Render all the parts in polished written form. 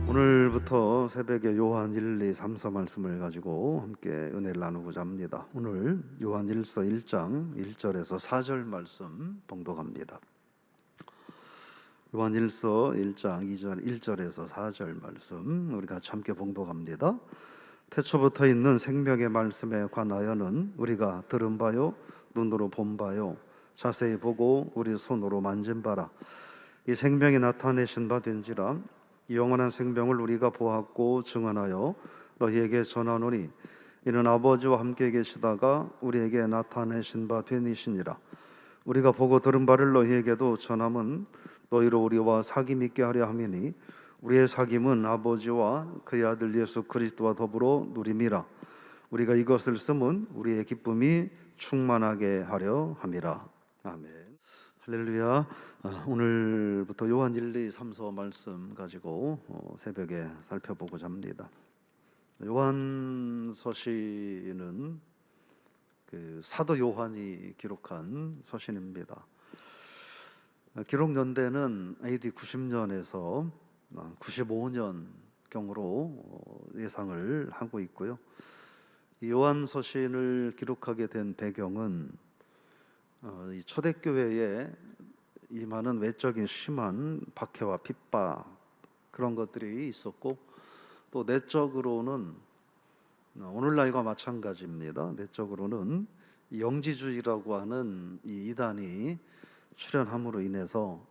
오늘부터 새벽에 요한 1, 2, 3, 4 말씀을 가지고 함께 은혜를 나누고자 합니다. 오늘 요한 1서 1장 1절에서 4절 말씀 봉독합니다. 요한 1서 1장 1절에서 4절 말씀 우리 같이 함께 봉독합니다. 태초부터 있는 생명의 말씀에 관하여는 우리가 들은 바요 눈으로 본 바요 자세히 보고 우리 손으로 만진 바라. 이 생명이 나타내신 바 된지라. 이 영원한 생명을 우리가 보았고 증언하여 너희에게 전하노니 이는 아버지와 함께 계시다가 우리에게 나타내신 바 되니시니라. 우리가 보고 들은 바를 너희에게도 전함은 너희로 우리와 사귐 있게 하려 함이니 우리의 사귐은 아버지와 그의 아들 예수 그리스도와 더불어 누림이라. 우리가 이것을 쓰면 우리의 기쁨이 충만하게 하려 함이라. 아멘. 할렐루야. 오늘부터 요한 1, 2, 3, 4 말씀 가지고 새벽에 살펴보고자 합니다. 요한 서신은 사도 요한이 기록한 서신입니다. 기록 연대는 AD 90년에서 95년 경으로 예상을 하고 있고요. 이 요한 서신을 기록하게 된 배경은 이 초대교회에 이 많은 외적인 심한 박해와 핍박 그런 것들이 있었고, 또 내적으로는 오늘날과 마찬가지입니다. 내적으로는 영지주의라고 하는 이 이단이 출현함으로 인해서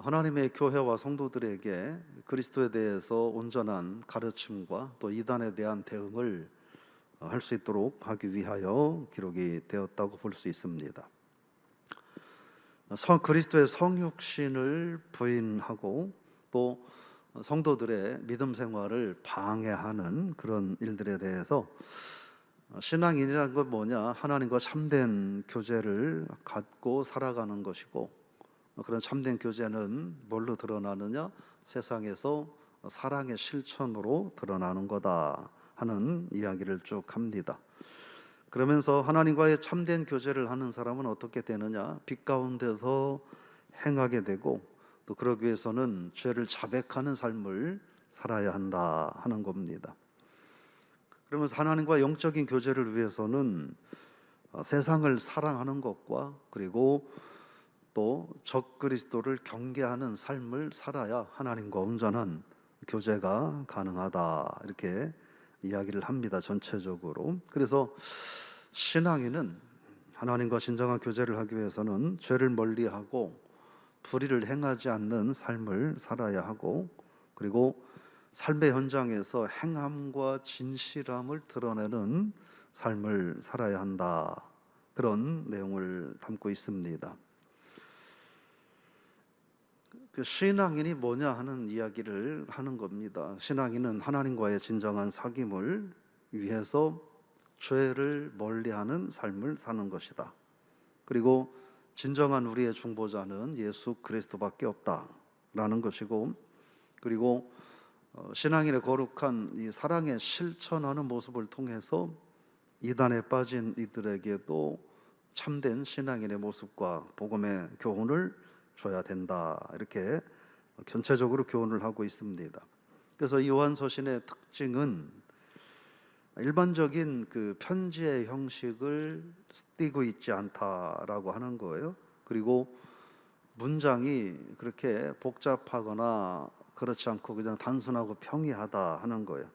하나님의 교회와 성도들에게 그리스도에 대해서 온전한 가르침과 또 이단에 대한 대응을 할 수 있도록 하기 위하여 기록이 되었다고 볼 수 있습니다. 그리스도의 성육신을 부인하고 또 성도들의 믿음 생활을 방해하는 그런 일들에 대해서 신앙인이라는 건 뭐냐? 하나님과 참된 교제를 갖고 살아가는 것이고, 그런 참된 교제는 뭘로 드러나느냐? 세상에서 사랑의 실천으로 드러나는 거다 하는 이야기를 쭉 합니다. 그러면서 하나님과의 참된 교제를 하는 사람은 어떻게 되느냐? 빛 가운데서 행하게 되고, 또 그러기 위해서는 죄를 자백하는 삶을 살아야 한다 하는 겁니다. 그러면서 하나님과 영적인 교제를 위해서는 세상을 사랑하는 것과 그리고 또 적그리스도를 경계하는 삶을 살아야 하나님과 온전한 교제가 가능하다, 이렇게 이야기를 합니다. 전체적으로. 그래서 신앙인은 하나님과 진정한 교제를 하기 위해서는 죄를 멀리하고 불의를 행하지 않는 삶을 살아야 하고, 그리고 삶의 현장에서 행함과 진실함을 드러내는 삶을 살아야 한다, 그런 내용을 담고 있습니다. 신앙인이 뭐냐 하는 이야기를 하는 겁니다. 신앙인은 하나님과의 진정한 사귐을 위해서 죄를 멀리하는 삶을 사는 것이다. 그리고 진정한 우리의 중보자는 예수 그리스도밖에 없다라는 것이고, 그리고 신앙인의 거룩한 이 사랑의 실천하는 모습을 통해서 이단에 빠진 이들에게도 참된 신앙인의 모습과 복음의 교훈을 줘야 된다, 이렇게 전체적으로 교훈을 하고 있습니다. 그래서 이 요한서신의 특징은 일반적인 그 편지의 형식을 띠고 있지 않다라고 하는 거예요. 그리고 문장이 그렇게 복잡하거나 그렇지 않고 그냥 단순하고 평이하다 하는 거예요.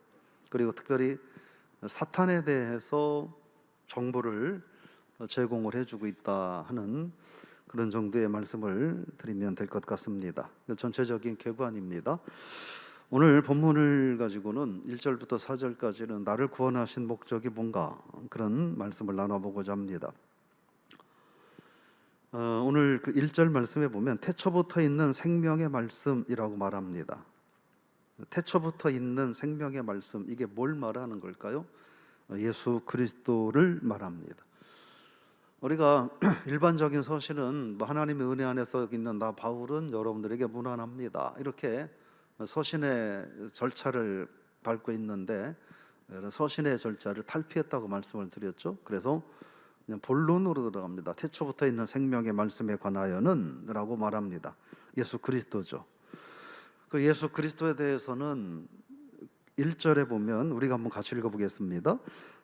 그리고 특별히 사탄에 대해서 정보를 제공을 해주고 있다 하는 그런 정도의 말씀을 드리면 될 것 같습니다. 전체적인 개관입니다. 오늘 본문을 가지고는 1절부터 4절까지는 나를 구원하신 목적이 뭔가, 그런 말씀을 나눠보고자 합니다. 오늘 그 1절 말씀에 보면 태초부터 있는 생명의 말씀이라고 말합니다. 태초부터 있는 생명의 말씀, 이게 뭘 말하는 걸까요? 예수 그리스도를 말합니다. 우리가 일반적인 서신은 하나님의 은혜 안에서 있는 나 바울은 여러분들에게 문안합니다, 이렇게 서신의 절차를 밟고 있는데, 서신의 절차를 탈피했다고 말씀을 드렸죠. 그래서 그냥 본론으로 들어갑니다. 태초부터 있는 생명의 말씀에 관하여는 라고 말합니다. 예수 그리스도죠. 그 예수 그리스도에 대해서는 1절에 보면 우리가 한번 같이 읽어보겠습니다.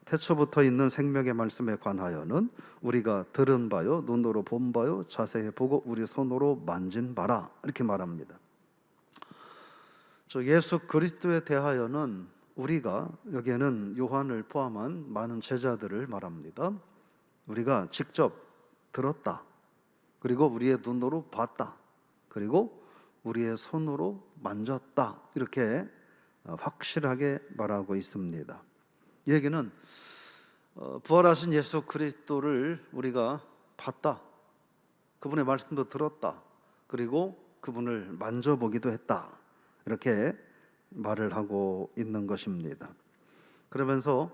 태초부터 있는 생명의 말씀에 관하여는 우리가 들은 바요 눈으로 본 바요 자세히 보고 우리 손으로 만진 바라, 이렇게 말합니다. 저 예수 그리스도에 대하여는 우리가, 여기에는 요한을 포함한 많은 제자들을 말합니다. 우리가 직접 들었다, 그리고 우리의 눈으로 봤다, 그리고 우리의 손으로 만졌다, 이렇게 확실하게 말하고 있습니다. 이 얘기는 부활하신 예수 그리스도를 우리가 봤다, 그분의 말씀도 들었다, 그리고 그분을 만져보기도 했다, 이렇게 말을 하고 있는 것입니다. 그러면서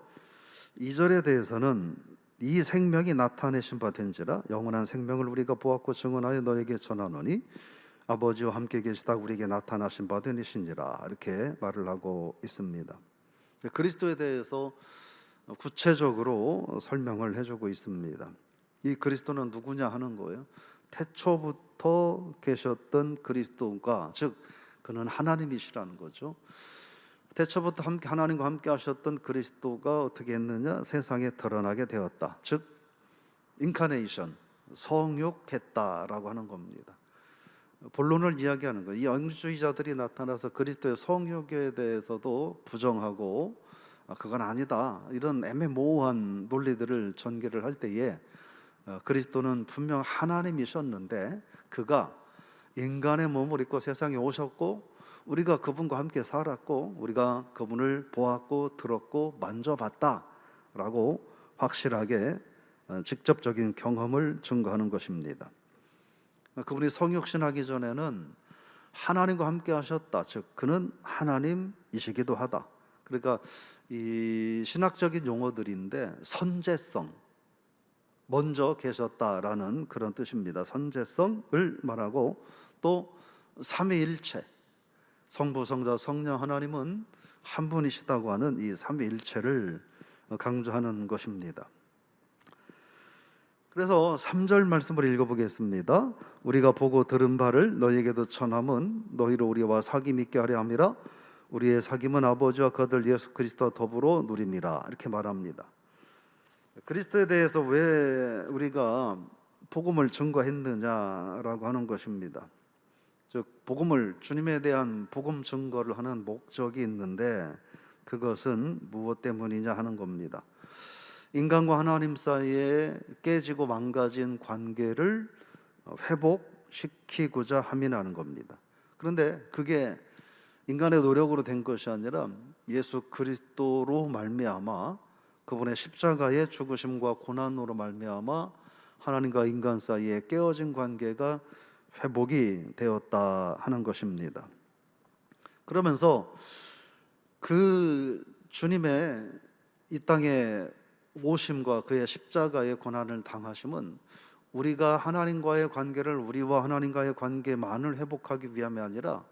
2절에 대해서는 이 생명이 나타내신 바 된지라 영원한 생명을 우리가 보았고 증언하여 너에게 전하노니 아버지와 함께 계시다 우리에게 나타나신 바 되니시니라, 이렇게 말을 하고 있습니다. 그리스도에 대해서 구체적으로 설명을 해주고 있습니다. 이 그리스도는 누구냐 하는 거예요. 태초부터 계셨던 그리스도가, 즉 그는 하나님이시라는 거죠. 태초부터 하나님과 함께 하셨던 그리스도가 어떻게 했느냐, 세상에 드러나게 되었다, 즉 인카네이션, 성육했다라고 하는 겁니다. 본론을 이야기하는 거예요. 이 영주주의자들이 나타나서 그리스도의 성육에 대해서도 부정하고 그건 아니다, 이런 애매모호한 논리들을 전개를 할 때에 그리스도는 분명 하나님이셨는데 그가 인간의 몸을 입고 세상에 오셨고 우리가 그분과 함께 살았고 우리가 그분을 보았고 들었고 만져봤다라고 확실하게 직접적인 경험을 증거하는 것입니다. 그분이 성육신하기 전에는 하나님과 함께 하셨다, 즉 그는 하나님이시기도 하다. 그러니까 이 신학적인 용어들인데 선제성, 먼저 계셨다라는 그런 뜻입니다. 선제성을 말하고 또 삼위일체, 성부, 성자, 성령 하나님은 한 분이시다고 하는 이 삼위일체를 강조하는 것입니다. 그래서 3절 말씀을 읽어보겠습니다. 우리가 보고 들은 바를 너희에게도 전함은 너희로 우리와 사귐 있게 하려 함이라. 우리의 사귐은 아버지와 그 아들 예수 그리스도와 더불어 누림이라, 이렇게 말합니다. 그리스도에 대해서 왜 우리가 복음을 증거했느냐라고 하는 것입니다. 즉 복음을, 주님에 대한 복음 증거를 하는 목적이 있는데 그것은 무엇 때문이냐 하는 겁니다. 인간과 하나님 사이에 깨지고 망가진 관계를 회복시키고자 함이라는 겁니다. 그런데 그게 인간의 노력으로 된 것이 아니라 예수 그리스도로 말미암아, 그분의 십자가의 죽으심과 고난으로 말미암아 하나님과 인간 사이에 깨어진 관계가 회복이 되었다 하는 것입니다. 그러면서 그 주님의 이 땅에 오심과 그의 십자가의 고난을 당하심은 우리가 하나님과의 관계를, 우리와 하나님과의 관계만을 회복하기 위함이 아니라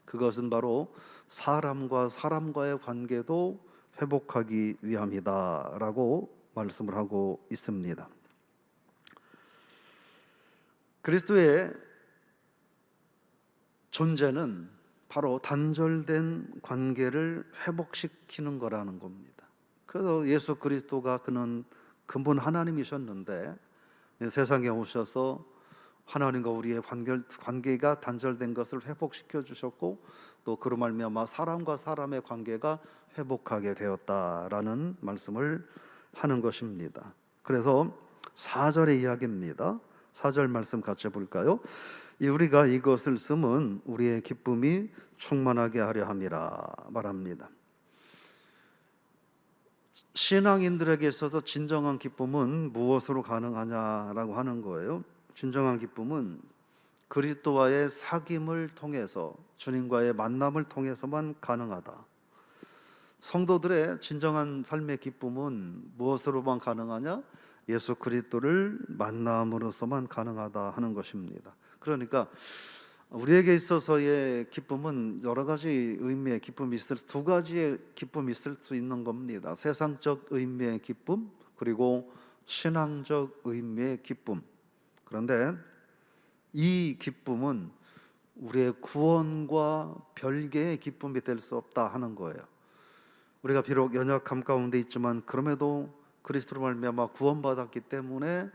그것은 바로 사람과 사람과의 관계도 회복하기 위함이다 라고 말씀을 하고 있습니다. 그리스도의 존재는 바로 단절된 관계를 회복시키는 거라는 겁니다. 그래서 예수 그리스도가, 그는 근본 하나님이셨는데 세상에 오셔서 하나님과 우리의 관계가 단절된 것을 회복시켜 주셨고 또 그로 말미암아 사람과 사람의 관계가 회복하게 되었다라는 말씀을 하는 것입니다. 그래서 4절의 이야기입니다. 4절 말씀 같이 볼까요? 우리가 이것을 쓰면 우리의 기쁨이 충만하게 하려 함이라 말합니다. 신앙인들에게 있어서 진정한 기쁨은 무엇으로 가능하냐라고 하는 거예요. 진정한 기쁨은 그리스도와의 사귐을 통해서, 주님과의 만남을 통해서만 가능하다. 성도들의 진정한 삶의 기쁨은 무엇으로만 가능하냐? 예수 그리스도를 만남으로서만 가능하다 하는 것입니다. 그러니까 우리에게 있어서의 기쁨은 여러 가지 의미의 기쁨이 두 가지의 기쁨이 있을 수 있는 겁니다. 세상적 의미의 기쁨, 그리고 신앙적 의미의 기쁨. 그런데 이 기쁨은 우리의 구원과 별개의 기쁨이 될 수 없다 하는 거예요. 우리가 비록 연약함 가운데 있지만 그럼에도 그리스도로 말미암아 구원받았기 때문에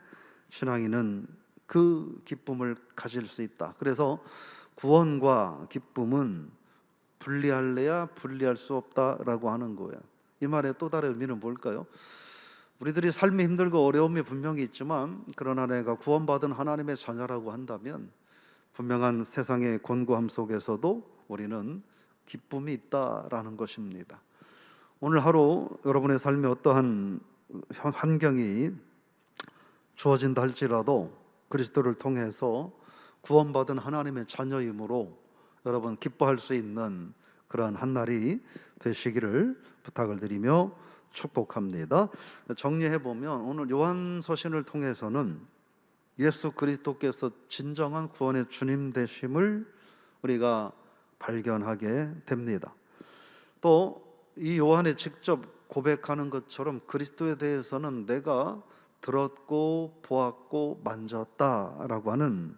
신앙인은 그 기쁨을 가질 수 있다. 그래서 구원과 기쁨은 분리할래야 분리할 수 없다라고 하는 거예요. 이 말의 또 다른 의미는 뭘까요? 우리들이 삶이 힘들고 어려움이 분명히 있지만 그러나 내가 구원받은 하나님의 자녀라고 한다면 분명한 세상의 권고함 속에서도 우리는 기쁨이 있다라는 것입니다. 오늘 하루 여러분의 삶에 어떠한 환경이 주어진다 할지라도 그리스도를 통해서 구원받은 하나님의 자녀이므로 여러분 기뻐할 수 있는 그러한 한 날이 되시기를 부탁을 드리며 축복합니다. 정리해 보면 오늘 요한서신을 통해서는 예수 그리스도께서 진정한 구원의 주님 되심을 우리가 발견하게 됩니다. 또 이 요한이 직접 고백하는 것처럼 그리스도에 대해서는 내가 들었고 보았고 만졌다라고 하는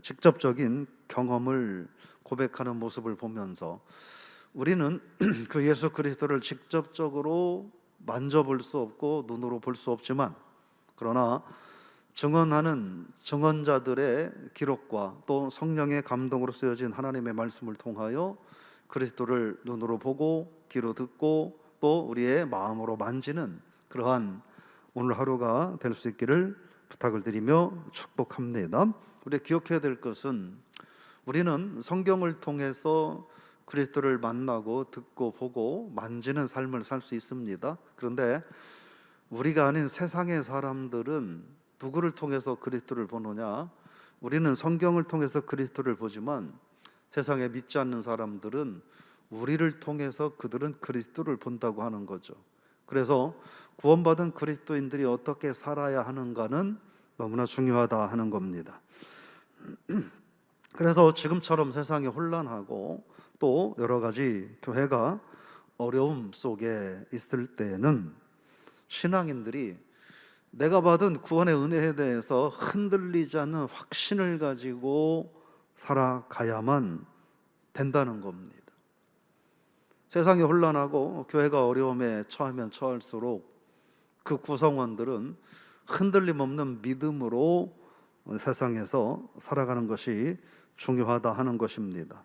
직접적인 경험을 고백하는 모습을 보면서 우리는 그 예수 그리스도를 직접적으로 만져볼 수 없고 눈으로 볼 수 없지만 그러나 증언하는 증언자들의 기록과 또 성령의 감동으로 쓰여진 하나님의 말씀을 통하여 그리스도를 눈으로 보고 귀로 듣고 또 우리의 마음으로 만지는 그러한 오늘 하루가 될 수 있기를 부탁을 드리며 축복합니다. 우리가 기억해야 될 것은 우리는 성경을 통해서 그리스도를 만나고 듣고 보고 만지는 삶을 살 수 있습니다. 그런데 우리가 아닌 세상의 사람들은 누구를 통해서 그리스도를 보느냐? 우리는 성경을 통해서 그리스도를 보지만 세상에 믿지 않는 사람들은 우리를 통해서 그들은 그리스도를 본다고 하는 거죠. 그래서 구원받은 그리스도인들이 어떻게 살아야 하는가는 너무나 중요하다 하는 겁니다. 그래서 지금처럼 세상이 혼란하고 또 여러 가지 교회가 어려움 속에 있을 때에는 신앙인들이 내가 받은 구원의 은혜에 대해서 흔들리지 않는 확신을 가지고 살아가야만 된다는 겁니다. 세상이 혼란하고 교회가 어려움에 처하면 처할수록 그 구성원들은 흔들림 없는 믿음으로 세상에서 살아가는 것이 중요하다 하는 것입니다.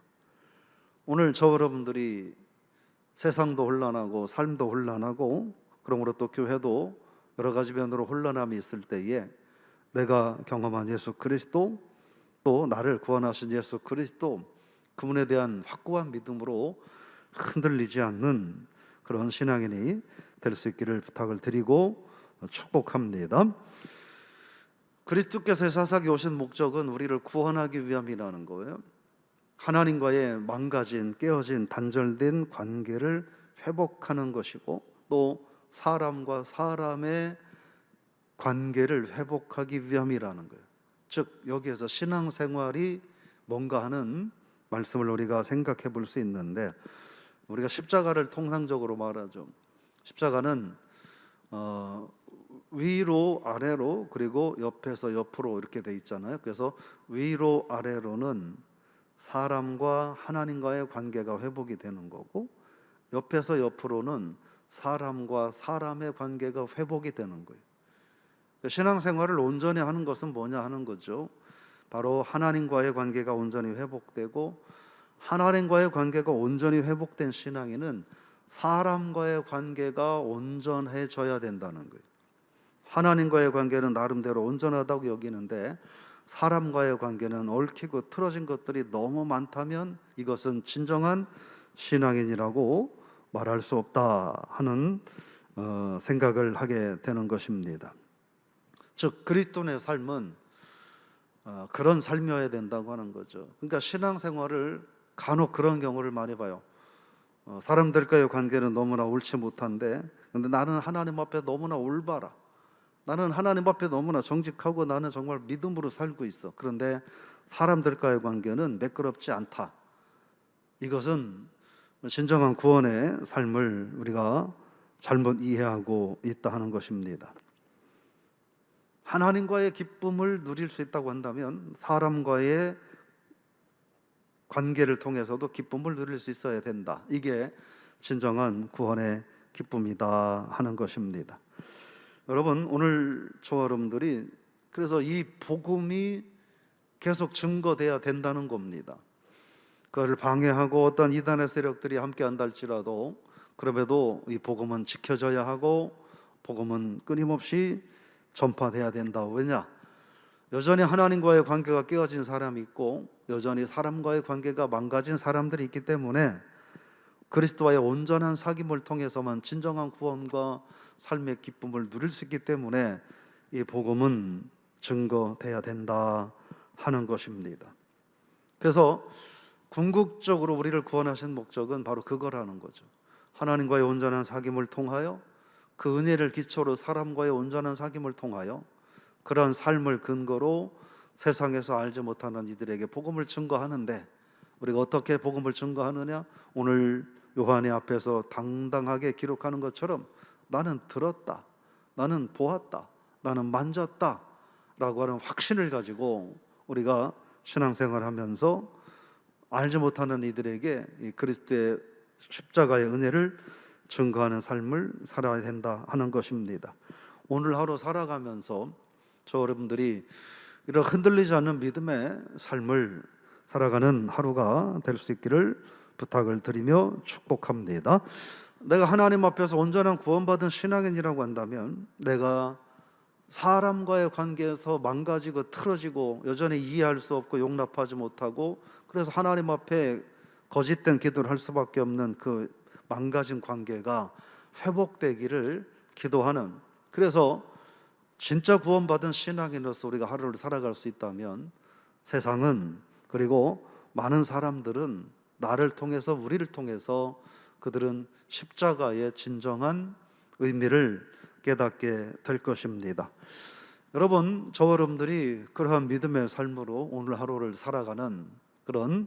오늘 저 여러분들이 세상도 혼란하고 삶도 혼란하고 그러므로 또 교회도 여러 가지 면으로 혼란함이 있을 때에 내가 경험한 예수 그리스도 또 나를 구원하신 예수 그리스도 그분에 대한 확고한 믿음으로 흔들리지 않는 그런 신앙인이 될 수 있기를 부탁을 드리고 축복합니다. 그리스도께서 세상에 오신 목적은 우리를 구원하기 위함이라는 거예요. 하나님과의 망가진, 깨어진, 단절된 관계를 회복하는 것이고 또 사람과 사람의 관계를 회복하기 위함이라는 거예요. 즉 여기에서 신앙생활이 뭔가 하는 말씀을 우리가 생각해 볼 수 있는데 우리가 십자가를 통상적으로 말하죠. 십자가는 위로 아래로 그리고 옆에서 옆으로 이렇게 돼 있잖아요. 그래서 위로 아래로는 사람과 하나님과의 관계가 회복이 되는 거고 옆에서 옆으로는 사람과 사람의 관계가 회복이 되는 거예요. 신앙생활을 온전히 하는 것은 뭐냐 하는 거죠. 바로 하나님과의 관계가 온전히 회복되고 하나님과의 관계가 온전히 회복된 신앙인은 사람과의 관계가 온전해져야 된다는 거예요. 하나님과의 관계는 나름대로 온전하다고 여기는데 사람과의 관계는 얽히고 틀어진 것들이 너무 많다면 이것은 진정한 신앙인이라고 말할 수 없다 하는 생각을 하게 되는 것입니다. 즉 그리스도인의 삶은 그런 삶이어야 된다고 하는 거죠. 그러니까 신앙생활을 간혹 그런 경우를 많이 봐요. 사람들과의 관계는 너무나 옳지 못한데 근데 나는 하나님 앞에 너무나 올바라. 나는 하나님 앞에 너무나 정직하고 나는 정말 믿음으로 살고 있어. 그런데 사람들과의 관계는 매끄럽지 않다. 이것은 진정한 구원의 삶을 우리가 잘못 이해하고 있다 하는 것입니다. 하나님과의 기쁨을 누릴 수 있다고 한다면 사람과의 관계를 통해서도 기쁨을 누릴 수 있어야 된다. 이게 진정한 구원의 기쁨이다 하는 것입니다. 여러분, 오늘 저와 여러분들이 그래서 이 복음이 계속 증거돼야 된다는 겁니다. 그걸 방해하고 어떤 이단의 세력들이 함께 한다 할지라도 그럼에도 이 복음은 지켜져야 하고 복음은 끊임없이 전파돼야 된다. 왜냐? 여전히 하나님과의 관계가 깨어진 사람이 있고 여전히 사람과의 관계가 망가진 사람들이 있기 때문에 그리스도와의 온전한 사귐을 통해서만 진정한 구원과 삶의 기쁨을 누릴 수 있기 때문에 이 복음은 증거돼야 된다 하는 것입니다. 그래서 궁극적으로 우리를 구원하신 목적은 바로 그거라는 거죠. 하나님과의 온전한 사귐을 통하여 그 은혜를 기초로 사람과의 온전한 사귐을 통하여 그런 삶을 근거로 세상에서 알지 못하는 이들에게 복음을 증거하는데 우리가 어떻게 복음을 증거하느냐? 오늘 요한의 앞에서 당당하게 기록하는 것처럼 나는 들었다, 나는 보았다, 나는 만졌다 라고 하는 확신을 가지고 우리가 신앙생활하면서 알지 못하는 이들에게 이 그리스도의 십자가의 은혜를 증거하는 삶을 살아야 된다 하는 것입니다. 오늘 하루 살아가면서 저 여러분들이 이런 흔들리지 않는 믿음의 삶을 살아가는 하루가 될 수 있기를 부탁을 드리며 축복합니다. 내가 하나님 앞에서 온전한 구원받은 신앙인이라고 한다면 내가 사람과의 관계에서 망가지고 틀어지고 여전히 이해할 수 없고 용납하지 못하고 그래서 하나님 앞에 거짓된 기도를 할 수밖에 없는 그 망가진 관계가 회복되기를 기도하는, 그래서 진짜 구원받은 신앙인으로서 우리가 하루를 살아갈 수 있다면 세상은, 그리고 많은 사람들은 나를 통해서, 우리를 통해서 그들은 십자가의 진정한 의미를 깨닫게 될 것입니다. 여러분, 저 여러분들이 그러한 믿음의 삶으로 오늘 하루를 살아가는 그런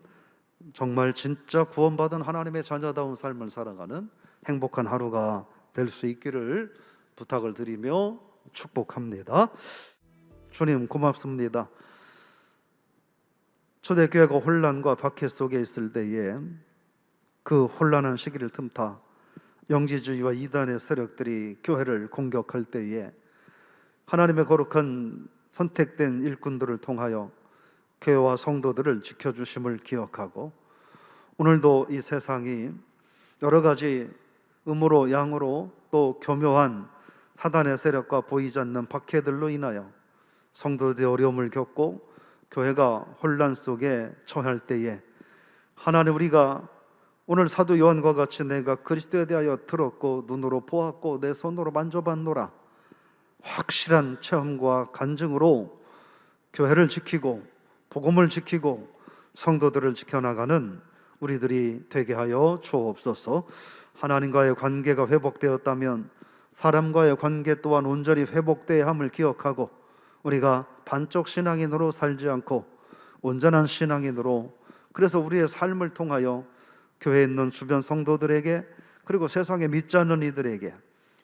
정말 진짜 구원받은 하나님의 자녀다운 삶을 살아가는 행복한 하루가 될 수 있기를 부탁을 드리며 축복합니다. 주님 고맙습니다. 초대교회가 혼란과 박해 속에 있을 때에 그 혼란한 시기를 틈타 영지주의와 이단의 세력들이 교회를 공격할 때에 하나님의 거룩한 선택된 일꾼들을 통하여 교회와 성도들을 지켜주심을 기억하고 오늘도 이 세상이 여러 가지 음으로 양으로 또 교묘한 사단의 세력과 보이지 않는 박해들로 인하여 성도들의 어려움을 겪고 교회가 혼란 속에 처할 때에 하나님, 우리가 오늘 사도 요한과 같이 내가 그리스도에 대하여 들었고 눈으로 보았고 내 손으로 만져봤노라, 확실한 체험과 간증으로 교회를 지키고 복음을 지키고 성도들을 지켜나가는 우리들이 되게 하여 주옵소서. 하나님과의 관계가 회복되었다면 사람과의 관계 또한 온전히 회복되어야 함을 기억하고 우리가 반쪽 신앙인으로 살지 않고 온전한 신앙인으로, 그래서 우리의 삶을 통하여 교회에 있는 주변 성도들에게 그리고 세상에 믿지 않는 이들에게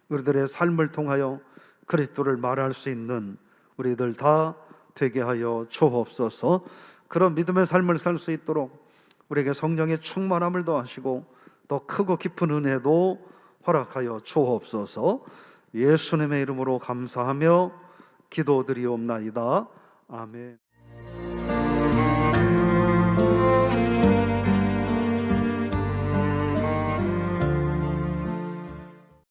우리들의 삶을 통하여 그리스도를 말할 수 있는 우리들 다 되게 하여 주옵소서. 그런 믿음의 삶을 살 수 있도록 우리에게 성령의 충만함을 더하시고 더 크고 깊은 은혜도 허락하여 주옵소서. 예수님의 이름으로 감사하며 기도드리옵나이다. 아멘.